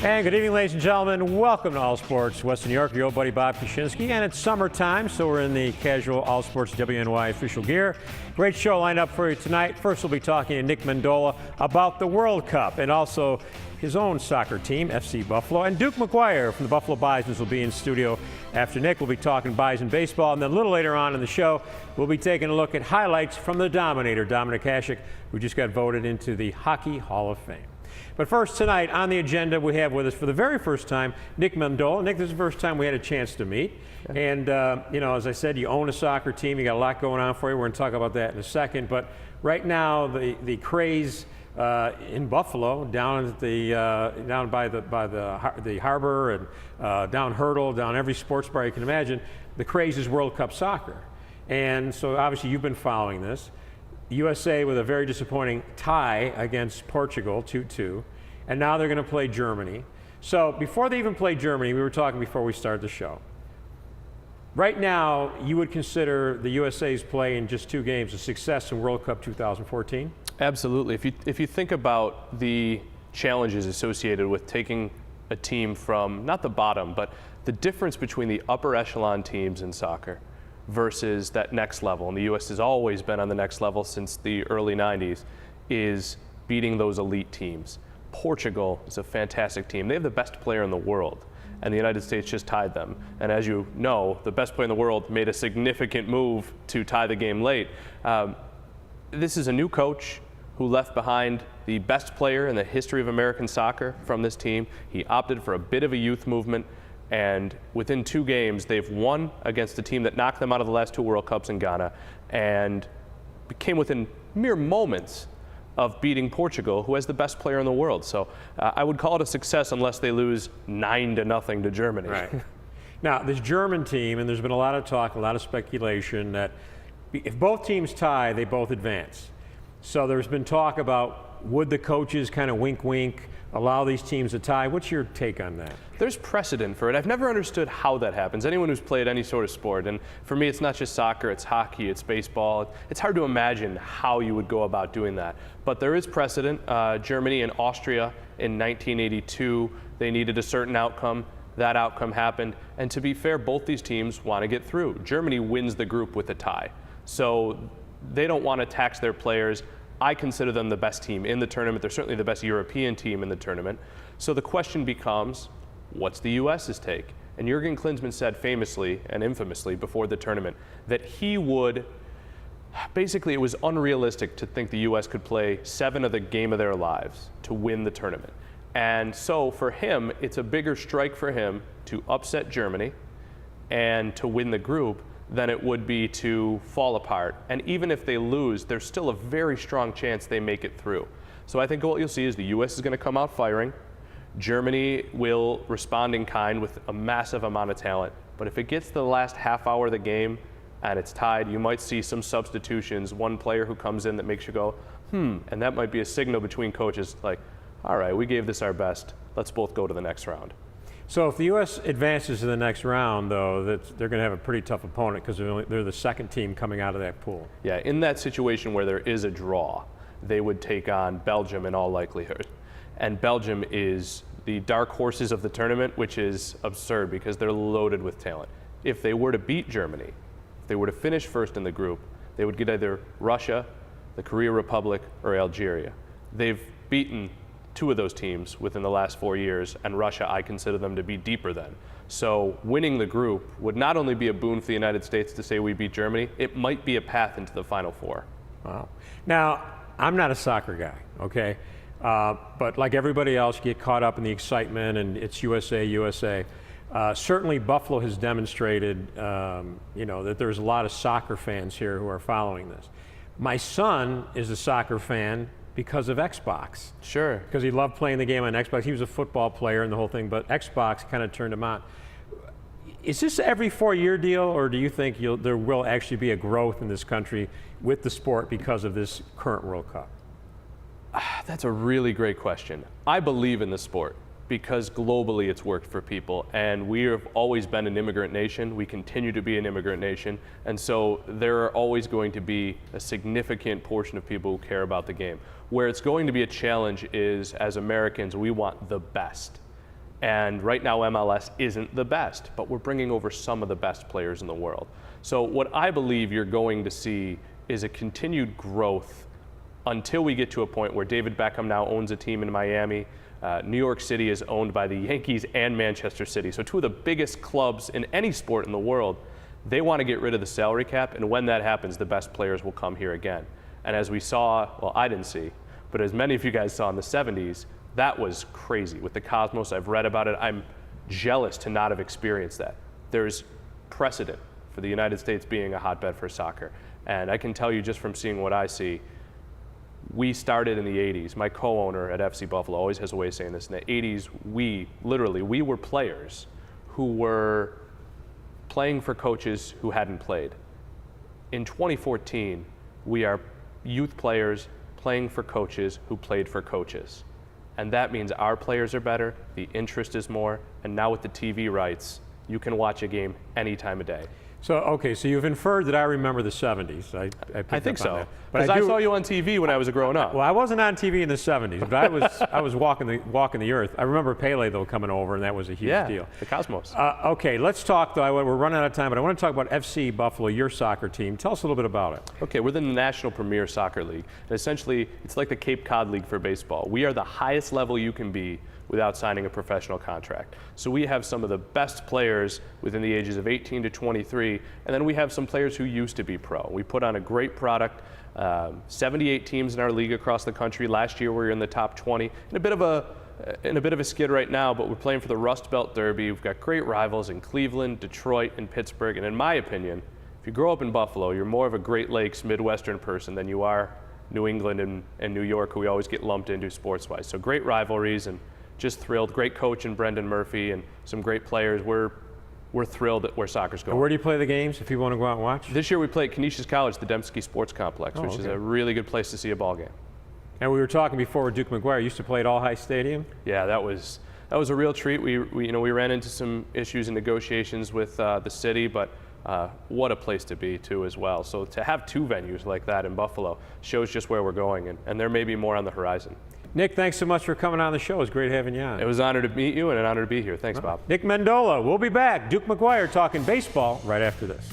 And good evening, ladies and gentlemen. Welcome to All Sports Western New York. Your old buddy Bob Kuczynski. And it's summertime, so we're in the casual All Sports WNY official gear. Great show lined up for you tonight. First, we'll be talking to Nick Mendola about the World Cup and also his own soccer team, FC Buffalo. And Duke McGuire from the Buffalo Bisons will be in studio after Nick. We'll be talking Bison baseball. And then a little later on in the show, we'll be taking a look at highlights from the Dominator, Dominik Hasek, who just got voted into the Hockey Hall of Fame. But first, tonight on the agenda, we have with us for the very first time Nick Mendola. Nick, this is the first time we had a chance to meet. And, you know, as I said, you own a soccer team. You got a lot going on for you. We're going to talk about that in a second. But right now, the craze in Buffalo, down at the down by the harbor and down Hurdle, down every sports bar you can imagine, the craze is World Cup soccer. And so obviously you've been following this. USA with a very disappointing tie against Portugal, 2-2, and now they're going to play Germany. So before they even play Germany, we were talking before we started the show. Right now, you would consider the USA's play in just 2 games a success in World Cup 2014? Absolutely. If you think about the challenges associated with taking a team from, not the bottom, but the difference between the upper echelon teams in soccer versus that next level, and the U.S. has always been on the next level since the early 90s, is beating those elite teams. Portugal is a fantastic team. They have the best player in the world, and the United States just tied them. And as you know, the best player in the world made a significant move to tie the game late. This is a new coach who left behind the best player in the history of American soccer from this team. He opted for a bit of a youth movement, and within 2 games, they've won against a team that knocked them out of the last 2 World Cups in Ghana and came within mere moments of beating Portugal, who has the best player in the world. So I would call it a success unless they lose 9-0 to Germany. Right. Now, this German team, and there's been a lot of talk, a lot of speculation that if both teams tie, they both advance. So there's been talk about would the coaches kind of wink, allow these teams to tie? What's your take on that? There's precedent for it. I've never understood how that happens. Anyone who's played any sort of sport, and for me it's not just soccer, it's hockey, it's baseball. It's hard to imagine how you would go about doing that. But there is precedent. Germany and Austria in 1982, they needed a certain outcome. That outcome happened. And to be fair, both these teams want to get through. Germany wins the group with a tie. So they don't want to tax their players. I consider them the best team in the tournament. They're certainly the best European team in the tournament. So the question becomes, what's the U.S.'s take? And Jurgen Klinsmann said famously and infamously before the tournament that he would, basically it was unrealistic to think the U.S. could play 7 of the game of their lives to win the tournament. And so for him, it's a bigger strike for him to upset Germany and to win the group than it would be to fall apart. And even if they lose, there's still a very strong chance they make it through. So I think what you'll see is the U.S. is going to come out firing. Germany will respond in kind with a massive amount of talent. But if it gets to the last half hour of the game and it's tied, you might see some substitutions, one player who comes in that makes you go, and that might be a signal between coaches like, all right, we gave this our best. Let's both go to the next round. So if the U.S. advances to the next round, though, they're going to have a pretty tough opponent because they're the second team coming out of that pool. Yeah, in that situation where there is a draw, they would take on Belgium in all likelihood. And Belgium is the dark horses of the tournament, which is absurd because they're loaded with talent. If they were to beat Germany, if they were to finish first in the group, they would get either Russia, the Korea Republic, or Algeria. They've beaten 2 of those teams within the last 4 years, and Russia, I consider them to be deeper than. So winning the group would not only be a boon for the United States to say we beat Germany, it might be a path into the Final Four. Wow. Now, I'm not a soccer guy, okay? But like everybody else, you get caught up in the excitement and it's USA, USA. Certainly Buffalo has demonstrated, you know, that there's a lot of soccer fans here who are following this. My son is a soccer fan because of Xbox. Sure. Because he loved playing the game on Xbox. He was a football player and the whole thing, but Xbox kind of turned him on. Is this every 4-year deal, or do you think there will actually be a growth in this country with the sport because of this current World Cup? That's a really great question. I believe in the sport because globally it's worked for people, and we have always been an immigrant nation. We continue to be an immigrant nation, and so there are always going to be a significant portion of people who care about the game. Where it's going to be a challenge is, as Americans, we want the best. And right now MLS isn't the best, but we're bringing over some of the best players in the world. So what I believe you're going to see is a continued growth until we get to a point where David Beckham now owns a team in Miami. New York City is owned by the Yankees and Manchester City. So two of the biggest clubs in any sport in the world. They want to get rid of the salary cap, and when that happens, the best players will come here again. And as we saw, well, I didn't see, but as many of you guys saw in the 70s, that was crazy. With the Cosmos, I've read about it. I'm jealous to not have experienced that. There's precedent for the United States being a hotbed for soccer. And I can tell you just from seeing what I see, we started in the 80s. My co-owner at FC Buffalo always has a way of saying this. In the 80s, we were players who were playing for coaches who hadn't played. In 2014, we are youth players playing for coaches who played for coaches. And that means our players are better, the interest is more, and now with the TV rights, you can watch a game any time of day. So, okay, so you've inferred that I remember the 70s. I think up on so. that. Because I saw you on TV when I was growing up. Well, I wasn't on TV in the 70s, but I was walking the earth. I remember Pele, though, coming over, and that was a huge deal. The Cosmos. Okay, let's talk, though. We're running out of time, but I want to talk about FC Buffalo, your soccer team. Tell us a little bit about it. Okay, we're the National Premier Soccer League. And essentially, it's like the Cape Cod League for baseball. We are the highest level you can be without signing a professional contract. So we have some of the best players within the ages of 18 to 23, and then we have some players who used to be pro. We put on a great product, 78 teams in our league across the country. Last year we were in the top 20. In a bit of a skid right now, but we're playing for the Rust Belt Derby. We've got great rivals in Cleveland, Detroit, and Pittsburgh, and in my opinion, if you grow up in Buffalo, you're more of a Great Lakes Midwestern person than you are New England and New York, who we always get lumped into sports-wise. So great rivalries, and just thrilled. Great coach in Brendan Murphy and some great players. We're thrilled at where soccer's going. And where do you play the games if people want to go out and watch? This year we play at Canisius College, the Dembski Sports Complex, which is a really good place to see a ball game. And we were talking before with Duke McGuire. Used to play at All High Stadium. Yeah, that was a real treat. We ran into some issues and negotiations with the city, but what a place to be too as well. So to have two venues like that in Buffalo shows just where we're going, and there may be more on the horizon. Nick, thanks so much for coming on the show. It was great having you on. It was an honor to meet you and an honor to be here. Thanks, Bob. Nick Mendola. We'll be back. Duke McGuire talking baseball right after this.